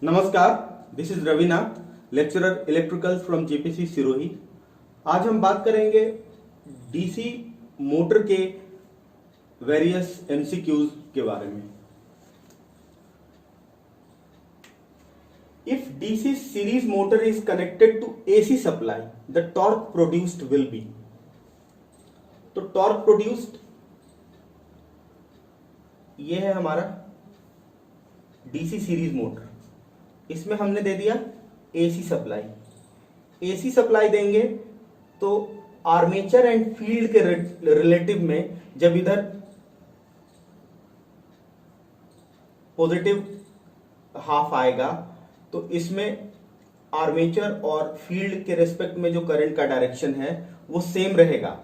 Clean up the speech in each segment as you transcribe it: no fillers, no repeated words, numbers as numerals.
नमस्कार, this is Raveena, lecturer electrical from JPC Sirohi. आज हम बात करेंगे डीसी मोटर के वेरियस एमसीक्यूज के बारे में। If DC series motor is connected to AC supply, the torque produced will be. तो टॉर्क प्रोड्यूस्ड ये है हमारा डीसी सीरीज मोटर। इसमें हमने दे दिया एसी सप्लाई। एसी सप्लाई देंगे तो आर्मेचर एंड फील्ड के रिलेटिव में जब इधर पॉजिटिव हाफ आएगा तो इसमें आर्मेचर और फील्ड के रेस्पेक्ट में जो करंट का डायरेक्शन है वो सेम रहेगा।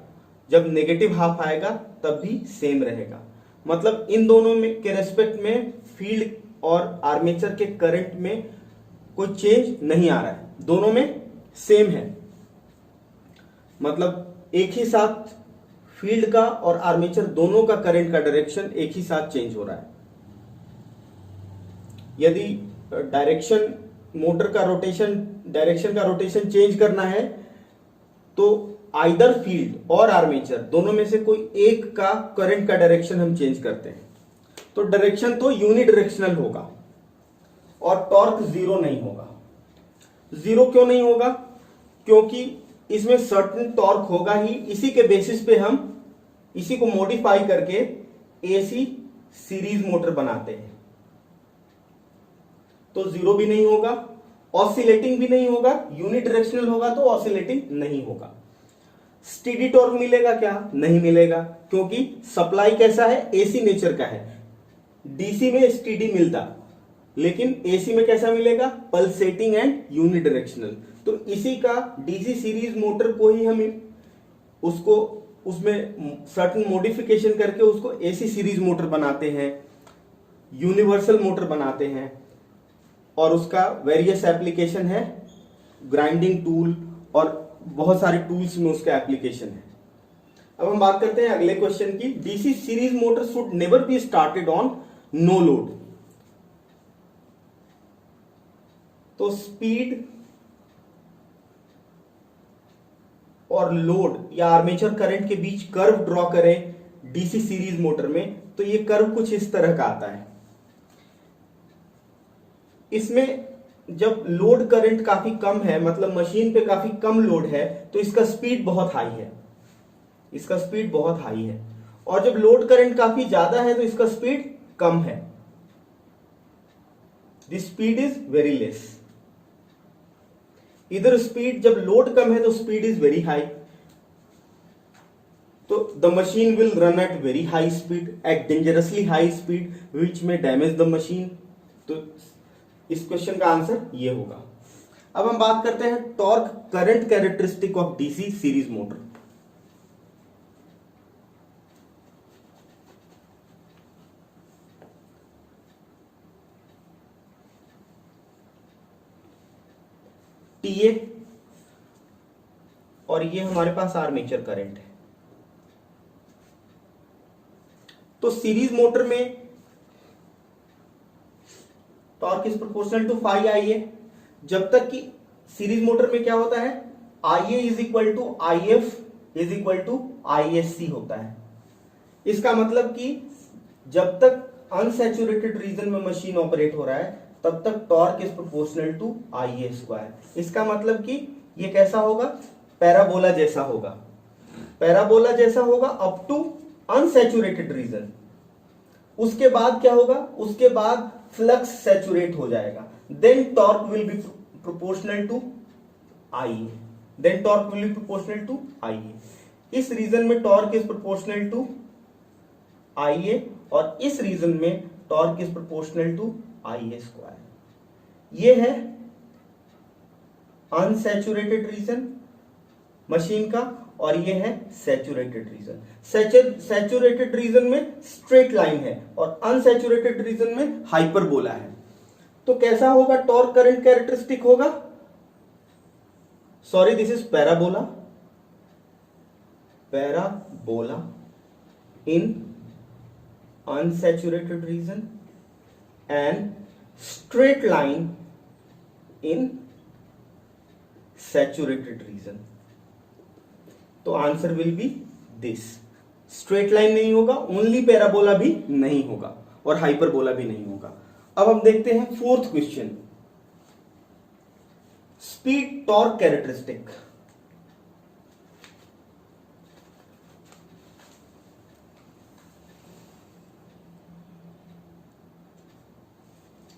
जब नेगेटिव हाफ आएगा तब भी सेम रहेगा। मतलब इन दोनों में के रेस्पेक्ट में फील्ड और आर्मेचर के करंट में कोई चेंज नहीं आ रहा है, दोनों में सेम है। मतलब एक ही साथ फील्ड का और आर्मेचर दोनों का करंट का डायरेक्शन एक ही साथ चेंज हो रहा है। यदि डायरेक्शन मोटर का डायरेक्शन का रोटेशन चेंज करना है तो आइदर फील्ड और आर्मेचर दोनों में से कोई एक का करंट का डायरेक्शन हम चेंज करते हैं तो डायरेक्शन तो यूनिडायरेक्शनल होगा और टॉर्क जीरो नहीं होगा। जीरो क्यों नहीं होगा? क्योंकि इसमें सर्टेन टॉर्क होगा ही। इसी के बेसिस पे हम इसी को मॉडिफाई करके एसी सीरीज मोटर बनाते हैं। तो जीरो भी नहीं होगा, ऑसिलेटिंग भी नहीं होगा, यूनिडायरेक्शनल होगा तो ऑसिलेटिंग नहीं होगा। स्टेडी टॉर्क मिलेगा क्या? नहीं मिलेगा, क्योंकि सप्लाई कैसा है? एसी नेचर का है। डीसी में स्टेडी मिलता, लेकिन एसी में कैसा मिलेगा? Pulsating and unidirectional. तो इसी का डीसी सीरीज मोटर को ही हम उसको उसमें सर्टेन मॉडिफिकेशन करके उसको एसी सीरीज मोटर बनाते हैं, यूनिवर्सल मोटर बनाते हैं। और उसका वेरियस एप्लीकेशन है, ग्राइंडिंग टूल और बहुत सारे टूल्स में उसका एप्लीकेशन है। अब हम बात करते हैं अगले क्वेश्चन की। DC series motor should never be started on no load. तो स्पीड और लोड या आर्मेचर करंट के बीच कर्व ड्रॉ करें डीसी सीरीज मोटर में, तो ये कर्व कुछ इस तरह का आता है। इसमें जब लोड करंट काफी कम है, मतलब मशीन पे काफी कम लोड है, तो इसका स्पीड बहुत हाई है। इसका स्पीड बहुत हाई है। और जब लोड करंट काफी ज्यादा है तो इसका स्पीड कम है। The speed is very less. इधर स्पीड जब लोड कम है तो स्पीड इज वेरी हाई, तो the machine will run at very high speed, at dangerously high speed which में डैमेज द मशीन। तो इस क्वेश्चन का आंसर ये होगा। अब हम बात करते हैं torque current characteristic of DC series motor. TA और ये हमारे पास आर्मेचर करंट है। तो सीरीज मोटर में torque is proportional to phi I A. जब तक कि सीरीज मोटर में क्या होता है? I A is equal to I F is equal to I S C होता है। इसका मतलब कि जब तक अनसैचुरेटेड रीजन में मशीन ऑपरेट हो रहा है तब तक torque is proportional to I A square. इसका मतलब कि ये कैसा होगा? पैराबोला जैसा होगा। पैराबोला जैसा होगा अप टू अनसैचुरेटेड रीजन। उसके बाद क्या होगा? उसके बाद फ्लक्स सैचुरेट हो जाएगा। Then torque will be proportional to I A. Then torque will be proportional to I A. इस रीजन में torque is proportional to I A और इस रीजन में torque is proportional to I A square. ये है unsaturated region machine का और ये है सैचुरेटेड रीजन। सैचुरेटेड रीजन में स्ट्रेट लाइन है और अनसैचुरेटेड रीजन में हाइपरबोला है। तो कैसा होगा टॉर्क करंट कैरेक्टरिस्टिक होगा? Sorry, this is parabola. Parabola in unsaturated region and straight line in saturated region. तो answer will be this. Straight line नहीं होगा, ओनली पैराबोला भी नहीं होगा और हाइपरबोला भी नहीं होगा। अब हम देखते हैं fourth question, speed torque characteristic.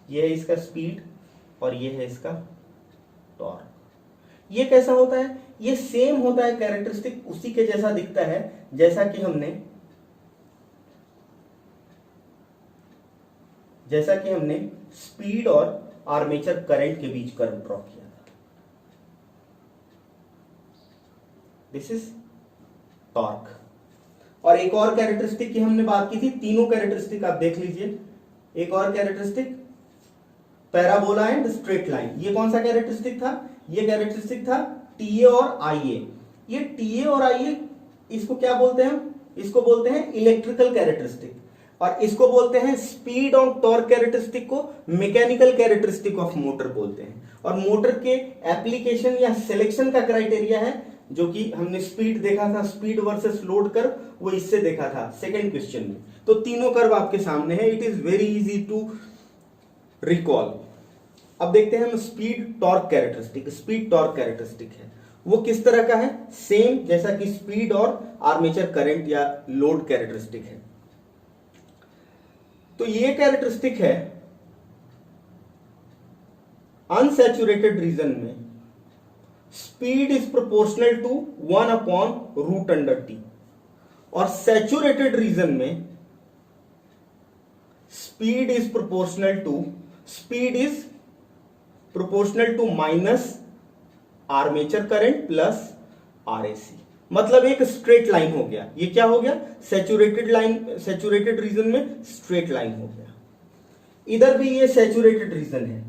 ये है इसका स्पीड और ये है इसका टॉर्क। ये कैसा होता है? ये सेम होता है कैरेक्टरिस्टिक, उसी के जैसा दिखता है जैसा कि हमने स्पीड और आर्मेचर करंट के बीच कर्व ड्रॉ किया था। This is torque. और एक और कैरेक्टरिस्टिक की हमने बात की थी, तीनों कैरेक्टरिस्टिक आप देख लीजिए। एक और characteristic parabola and straight line. ये कौन सा कैरेक्टरिस्टिक था? ये कैरेक्टरिस्टिक था टीए और आईए। ये टीए और आईए इसको क्या बोलते हैं? इसको बोलते हैं इलेक्ट्रिकल कैरेक्टरिस्टिक, और इसको बोलते हैं स्पीड और टॉर्क कैरेक्टरिस्टिक को मैकेनिकल कैरेक्टरिस्टिक ऑफ मोटर बोलते हैं। और मोटर के एप्लीकेशन या सिलेक्शन का क्राइटेरिया है, जो कि हमने स्पीड देखा था, स्पीड वर्सेस लोड कर्व, वो इससे देखा था सेकंड क्वेश्चन में। तो तीनों कर्व आपके सामने है, it is very easy to recall. अब देखते हैं हम speed torque characteristic. Speed torque characteristic है वो किस तरह का है? सेम जैसा कि स्पीड और आर्मेचर करंट या लोड कैरेक्टरिस्टिक है। तो ये कैरेक्टरिस्टिक है अनसैचुरेटेड रीजन में speed is proportional to 1/√T, और सैचुरेटेड रीजन में speed is proportional to minus armature current plus RAC. मतलब एक स्ट्रेट लाइन हो गया। ये क्या हो गया? सैचुरेटेड रीजन में स्ट्रेट लाइन हो गया। इधर भी ये सैचुरेटेड रीजन है।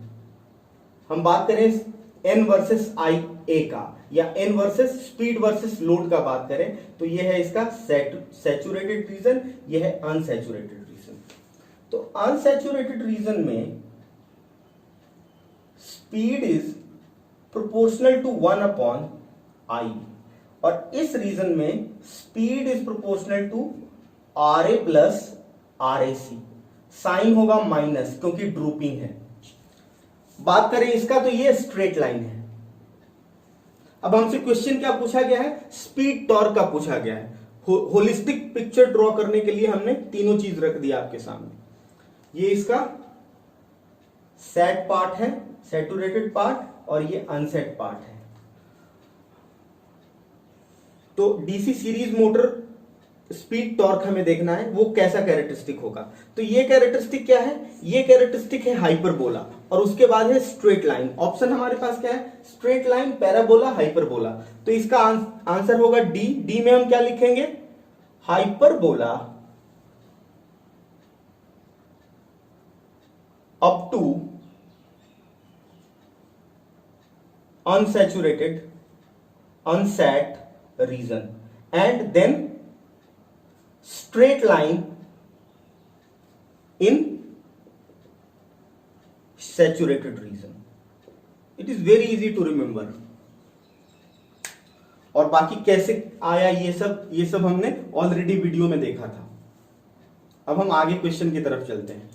हम बात करें एन वर्सेस आई ए का, या N versus speed versus load का बात करें, तो ये है इसका सैचुरेटेड रीजन, ये है अनसैचुरेटेड रीजन। तो अनसैचुरेटेड रीजन में speed is proportional to 1/I, और इस रीजन में speed is proportional to RA plus RAC। Sign होगा माइनस क्योंकि ड्रूपिंग है। बात करें इसका तो ये स्ट्रेट लाइन है। अब हमसे क्वेश्चन क्या पूछा गया है? स्पीड टॉर्क का पूछा गया है। होलिस्टिक पिक्चर ड्रॉ करने के लिए हमने तीनों चीज रख दिया आपके सामने। ये इसका सेट पार्ट है, सैचुरेटेड पार्ट, और ये अनसेट पार्ट है। तो DC series motor speed torque हमें देखना है, वो कैसा कैरेक्टरिस्टिक होगा। तो ये कैरेक्टरिस्टिक क्या है? ये कैरेक्टरिस्टिक है हाइपरबोला, और उसके बाद है स्ट्रेट लाइन। ऑप्शन हमारे पास क्या है? Straight line, parabola, hyperbola. तो इसका आंसर होगा डी। डी में हम क्या लिखेंगे? Hyperbola up to unsaturated, unsat region, and then straight line in saturated region. It is very easy to remember. और बाकी कैसे आया ये सब हमने ऑलरेडी वीडियो में देखा था। अब हम आगे क्वेश्चन की तरफ चलते हैं।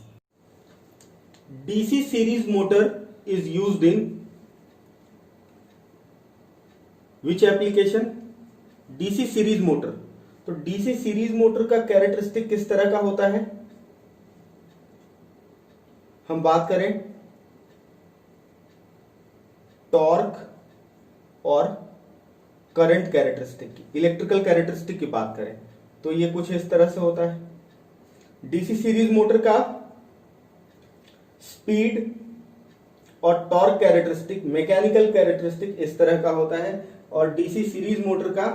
DC series motor is used in which application? DC series motor. तो डीसी सीरीज मोटर का कैरेक्टरिस्टिक किस तरह का होता है? हम बात करें टॉर्क और करंट कैरेक्टरिस्टिक की, इलेक्ट्रिकल कैरेक्टरिस्टिक की बात करें तो ये कुछ इस तरह से होता है। डीसी सीरीज मोटर का स्पीड और टॉर्क कैरेक्टरिस्टिक, मैकेनिकल कैरेक्टरिस्टिक इस तरह का होता है, और डीसी सीरीज मोटर का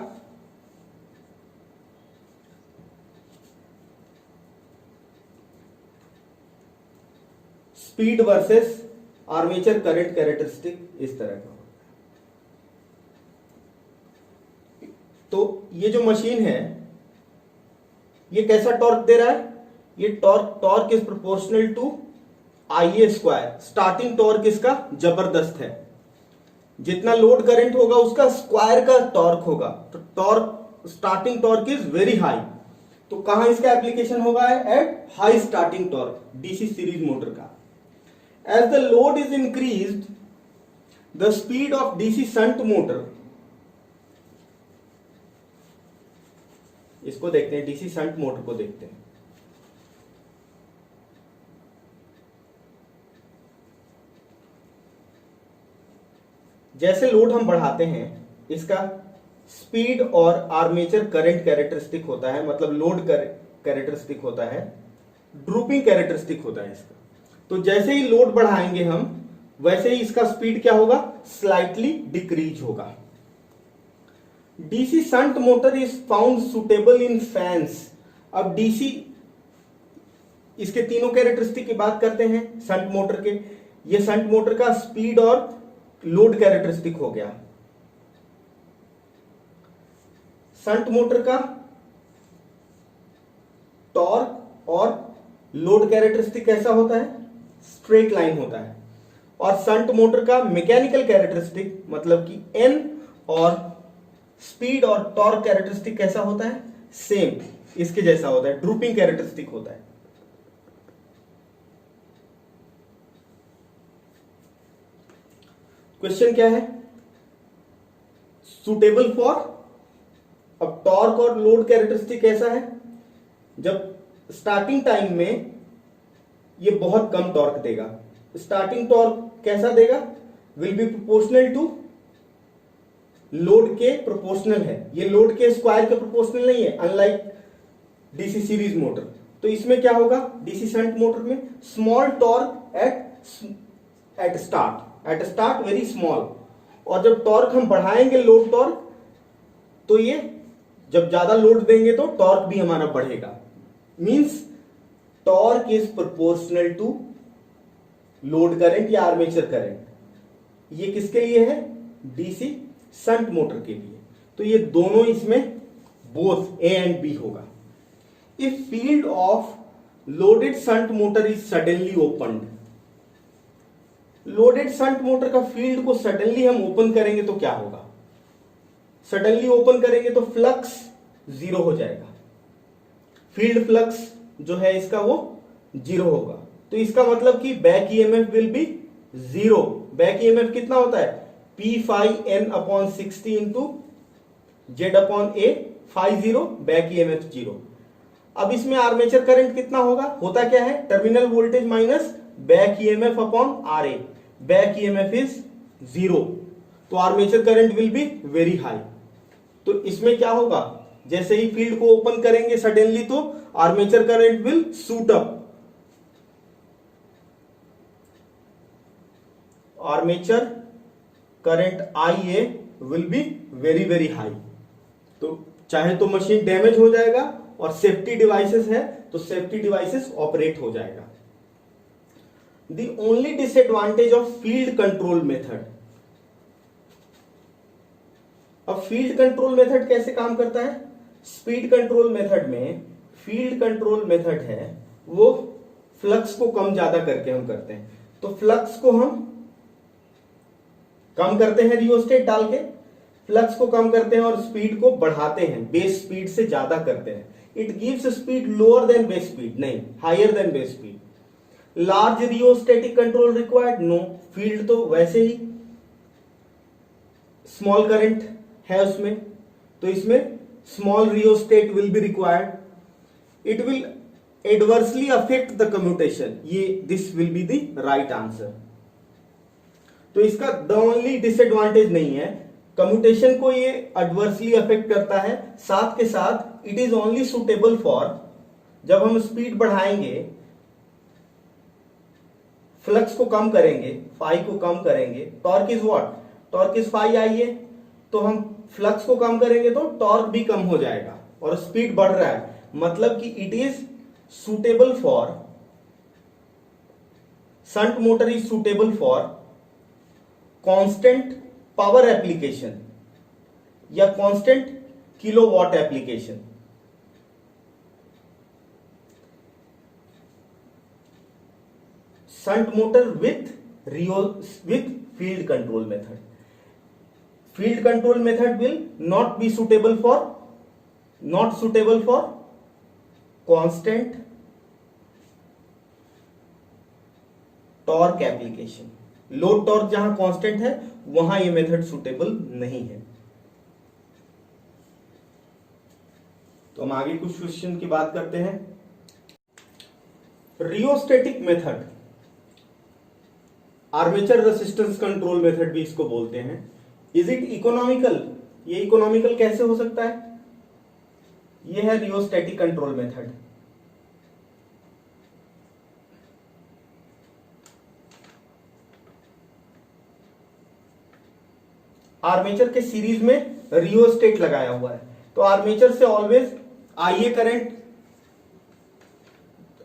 speed versus armature current characteristic इस तरह का होता है। तो ये जो मशीन है ये कैसा टॉर्क दे रहा है? ये torque is proportional to IA square, starting torque इसका जबरदस्त है, जितना लोड करंट होगा उसका स्क्वायर का टॉर्क होगा, तो torque starting torque is very high. तो कहां इसका एप्लीकेशन होगा? At high starting torque, DC series motor का। As the load is increased the speed of DC shunt motor, इसको देखते हैं, डीसी शंट मोटर को देखते हैं। जैसे लोड हम बढ़ाते हैं इसका स्पीड और आर्मेचर करंट कैरेक्टरिस्टिक होता है, मतलब लोड कैरेक्टरिस्टिक होता है, ड्रूपिंग कैरेक्टरिस्टिक होता है इसका। तो जैसे ही लोड बढ़ाएंगे हम, वैसे ही इसका स्पीड क्या होगा? स्लाइटली डिक्रीज होगा। DC shunt motor is found suitable in fans. अब डीसी, इसके तीनों कैरेक्टरिस्टिक की बात करते हैं शंट मोटर के। ये शंट मोटर का स्पीड और लोड कैरेक्टरिस्टिक हो गया। शंट मोटर का टॉर्क और लोड कैरेक्टरिस्टिक कैसा होता है? स्ट्रेट लाइन होता है। और शंट मोटर का मैकेनिकल कैरेक्टरिस्टिक, मतलब कि एन और स्पीड और टॉर्क कैरेक्टरिस्टिक कैसा होता है? सेम, इसके जैसा होता है, ड्रूपिंग कैरेक्टरिस्टिक होता है। क्वेश्चन क्या है? सुटेबल फॉर, अब टॉर्क और लोड कैरेक्टरिस्टिक कैसा है? जब स्टार्टिंग टाइम में ये बहुत कम टॉर्क देगा, स्टार्टिंग टॉर्क कैसा देगा? Will be proportional to load के प्रोपोर्शनल है, ये लोड के स्क्वायर के प्रोपोर्शनल नहीं है, अनलाइक डीसी सीरीज मोटर। तो इसमें क्या होगा? डीसी शंट मोटर में small torque eight start very small, और जब टॉर्क हम बढ़ाएंगे लोड टॉर्क, तो ये जब ज्यादा लोड देंगे तो टॉर्क भी हमारा बढ़ेगा। Means torque is proportional to load current या आर्मेचर करंट। ये किसके लिए है? डीसी शंट मोटर के लिए। तो ये दोनों इसमें बोथ ए एंड बी होगा। If field of loaded shunt motor is suddenly opened, loaded shunt motor का फील्ड को सडनली हम ओपन करेंगे तो क्या होगा? सडनली ओपन करेंगे तो फ्लक्स जीरो हो जाएगा, फील्ड फ्लक्स जो है इसका वो जीरो होगा। तो इसका मतलब कि back EMF will be zero. Back EMF कितना होता है? P phi N upon 60 into Z upon A, phi zero, back EMF zero. अब इसमें आर्मेचर करंट कितना होगा? होता क्या है? Terminal voltage minus back EMF upon R A, back EMF is zero, तो armature current will be very high. तो इसमें क्या होगा? जैसे ही फील्ड को ओपन करेंगे सडनली, तो armature current will shoot up, armature current IA will be very very high. तो चाहे तो मशीन डैमेज हो जाएगा, और सेफ्टी डिवाइसेस है तो सेफ्टी डिवाइसेस ऑपरेट हो जाएगा। The only disadvantage of field control method. अब फील्ड कंट्रोल मेथड कैसे काम करता है? स्पीड कंट्रोल मेथड में फील्ड कंट्रोल मेथड है वो फ्लक्स को कम ज्यादा करके हम करते हैं। तो फ्लक्स को हम कम करते हैं रियोस्टेट डाल के, फ्लक्स को कम करते हैं और स्पीड को बढ़ाते हैं, बेस स्पीड से ज्यादा करते हैं। It gives speed lower than base speed, नहीं, higher than base speed. Large rheostatic control required, no, field तो वैसे ही स्मॉल करंट है उसमें, तो इसमें small rheostat will be required. It will adversely affect the commutation, ये this will be the right answer. तो इसका द ओनली डिसएडवांटेज नहीं है, कम्यूटेशन को ये एडवर्सली अफेक्ट करता है, साथ के साथ it is only suitable for, जब हम स्पीड बढ़ाएंगे, फ्लक्स को कम करेंगे, फाई को कम करेंगे, torque is what? Torque is phi IA, तो हम फ्लक्स को कम करेंगे तो टॉर्क भी कम हो जाएगा और स्पीड बढ़ रहा है, मतलब कि it is suitable for, shunt motor is suitable for constant power application या constant kilowatt application. Shunt motor with field control method. Field control method will not suitable for constant torque application. Load torque जहां constant है वहां ये method suitable नहीं है. तो हम आगे कुछ क्वेश्चन की बात करते हैं. Rheostatic method, armature resistance control method भी इसको बोलते हैं. Is it economical? ये इकोनॉमिकल कैसे हो सकता है? ये है रियोस्टेटिक कंट्रोल मेथड. आर्मेचर के सीरीज में रियोस्टेट लगाया हुआ है, तो आर्मेचर से ऑलवेज आईए करंट,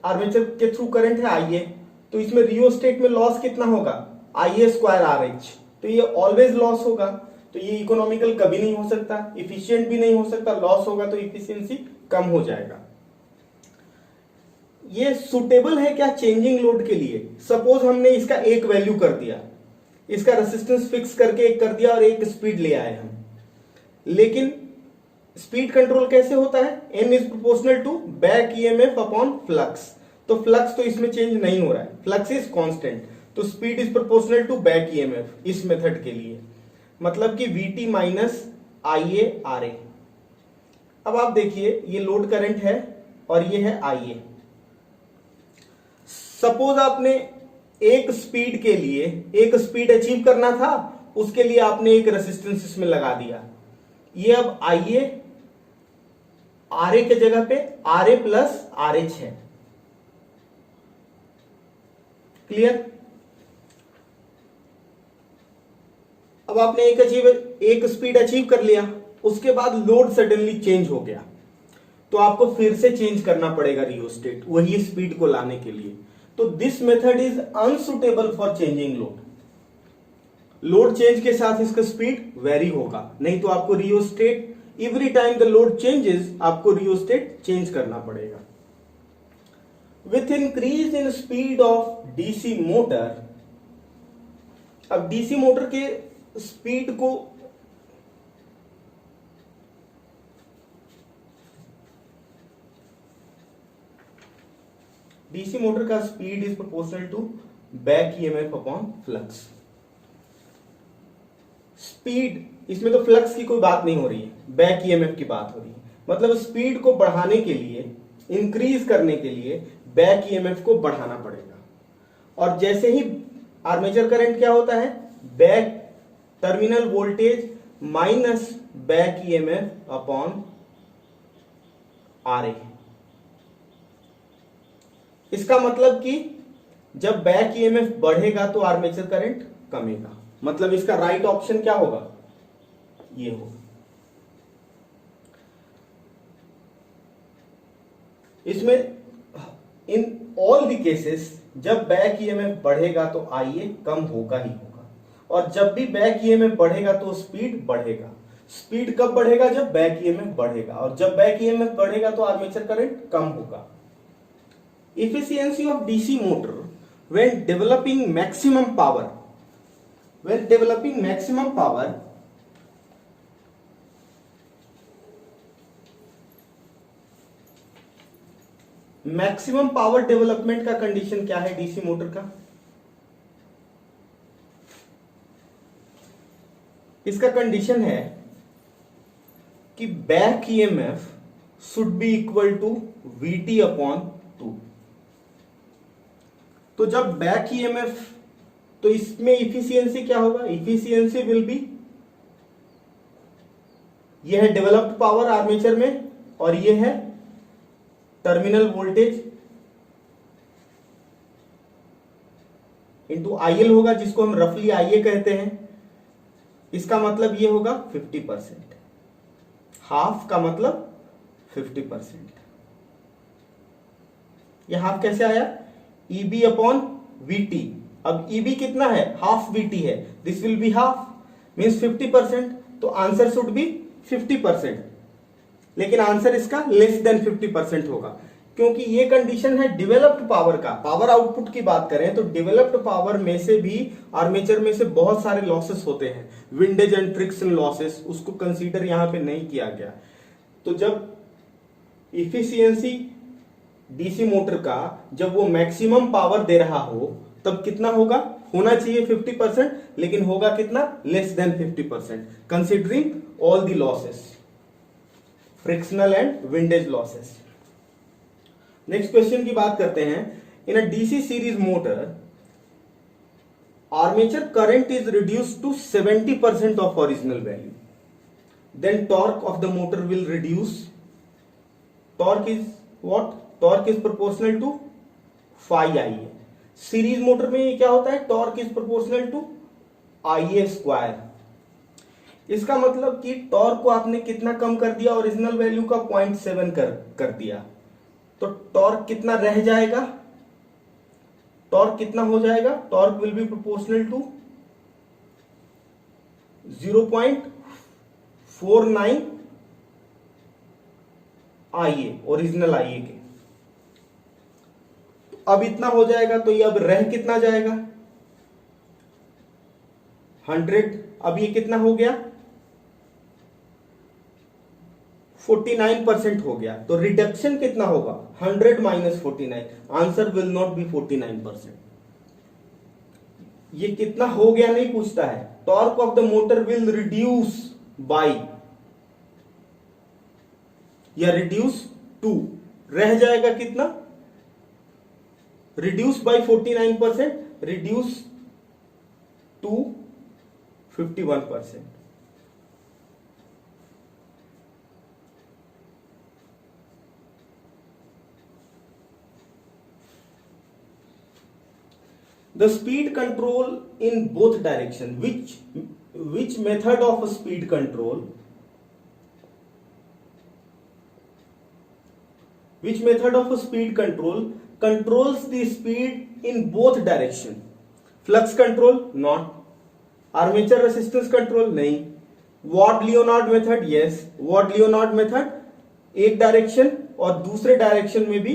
आर्मेचर के थ्रू करंट है आईए, तो इसमें रियोस्टेट में लॉस कितना होगा? आईए स्क्वायर आर एच. तो ये ऑलवेज लॉस होगा, तो ये इकोनॉमिकल कभी नहीं हो सकता, इफिशिएंट भी नहीं हो सकता. लॉस होगा तो इफिशिएंसी कम हो जाएगा. ये सुटेबल है क्या चेंजिंग लोड के लिए? सपोज हमने इसका एक वैल्यू कर दिया, इसका रेसिस्टेंस फिक्स करके एक कर दिया और एक स्पीड ले आए हम, लेकिन स्पीड कंट्रोल कैसे होता है? n is proportional to back EMF upon flux. तो फ्लक्स तो इसमें चेंज नहीं हो रहा है, फ्लक्स इज कांस्टेंट, तो speed is proportional to back EMF इस मेथड के लिए. मतलब कि Vt माइनस IA RA. अब आप देखिए ये लोड करंट है और ये है IA. सपोज आपने एक स्पीड के लिए एक स्पीड अचीव करना था, उसके लिए आपने एक रेसिस्टेंस इसमें लगा दिया. ये अब IA RA के जगह पे RA प्लस RH है. क्लियर? अब आपने एक स्पीड अचीव कर लिया, उसके बाद लोड सडनली चेंज हो गया, तो आपको फिर से चेंज करना पड़ेगा रियोस्टेट वही स्पीड को लाने के लिए. तो this method is unsuitable for changing load. Load change के साथ इसका स्पीड वेरी होगा, नहीं तो आपको rheostat every time the load changes आपको रियोस्टेट चेंज करना पड़ेगा. With increase in speed of DC motor, अब डीसी मोटर के स्पीड को डीसी मोटर का speed is proportional to back EMF upon flux. Speed, इसमें तो फ्लक्स की कोई बात नहीं हो रही है, बैक ईएमएफ की बात हो रही है. मतलब स्पीड को बढ़ाने के लिए, इंक्रीज करने के लिए बैक ईएमएफ को बढ़ाना पड़ेगा. और जैसे ही आर्मेचर करंट क्या होता है? Back terminal voltage minus back EMF upon RA. इसका मतलब कि जब बैक ईएमएफ बढ़ेगा तो आर्मेचर करंट कमेगा. मतलब इसका राइट ऑप्शन क्या होगा? ये होगा. इसमें इन ऑल द केसेस जब बैक ईएमएफ बढ़ेगा तो आईए कम होगा ही होगा, और जब भी बैक ईएमएफ बढ़ेगा तो स्पीड बढ़ेगा. स्पीड कब बढ़ेगा? जब बैक ईएमएफ बढ़ेगा, और जब बैक ईएमएफ बढ़ेगा तो आर्मेचर करंट कम होगा. Efficiency of DC motor when developing maximum power, maximum power development का कंडीशन क्या है डीसी मोटर का? इसका कंडीशन है कि back EMF should be equal to Vt upon 2. तो जब बैक ईएमएफ, तो इसमें इफिशियंसी क्या होगा? इफिशियंसी विल बी, यह है डेवलप्ड पावर आर्मेचर में, और यह है टर्मिनल वोल्टेज इंटू आईएल होगा, जिसको हम रफली आईए कहते हैं. इसका मतलब यह होगा 50%. हाफ का मतलब 50%. यह हाफ कैसे आया? EB upon VT. अब EB कितना है? हाफ VT है. This will be half means 50%. तो आंसर शुड बी 50%, लेकिन आंसर इसका लेस देन 50% होगा. क्योंकि ये कंडीशन है डेवलप्ड पावर का। पावर आउटपुट की बात करें तो डेवलप्ड पावर में से भी आर्मेचर में से बहुत सारे लॉसेस होते हैं, विंडेज एंड फ्रिक्शन लॉसेस, उसको कंसीडर यहां पे नहीं किया गया। तो जब इफिशियंसी डीसी मोटर का जब वो मैक्सिमम पावर दे रहा हो तब कितना होगा, होना चाहिए 50%, लेकिन होगा कितना, less than 50%, considering all the losses, frictional and windage losses. Next question की बात करते हैं। In a DC series motor armature current is reduced to 70% of original value, then torque of the motor will reduce. Torque is what, torque is proportional to phi Ia। Series motor में ये क्या होता है, torque is proportional to Ia square. इसका मतलब कि torque को आपने कितना कम कर दिया, ओरिजिनल वैल्यू का 0.7 कर दिया, तो टॉर्क कितना रह जाएगा, टॉर्क कितना हो जाएगा, torque will be proportional to 0.49 Ia, original Ia के। तो अब इतना हो जाएगा, तो ये अब रह कितना जाएगा, 100। अब ये कितना हो गया, 49% हो गया। तो रिडक्शन कितना होगा, 100 minus 49, answer will not be 49%। ये कितना हो गया नहीं पूछता है, torque of the motor will reduce by, या रिड्यूस टू, रह जाएगा कितना, reduce by 49%, reduce to 51%। The speed control in both direction, which method of speed control, which method of speed control controls the speed in both direction? Flux control? Not. Armature resistance control? नहीं. Watt-Leonard method? Yes. Watt-Leonard method एक direction और दूसरे direction में भी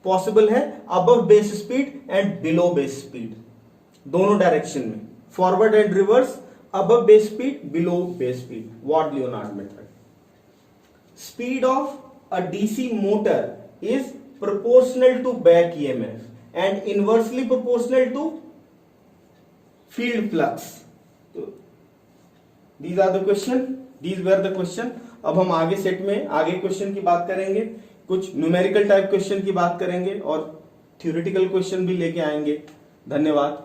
possible है, above base speed and below base speed, दोनों direction में, forward and reverse, above base speed, below base speed, Watt-Leonard method. Speed of a DC motor is proportional to back EMF and inversely proportional to field flux. तो these are the question, these were the question. अब हम आगे set में आगे question की बात करेंगे, कुछ न्यूमेरिकल टाइप क्वेश्चन की बात करेंगे और थ्योरेटिकल क्वेश्चन भी लेके आएंगे। धन्यवाद।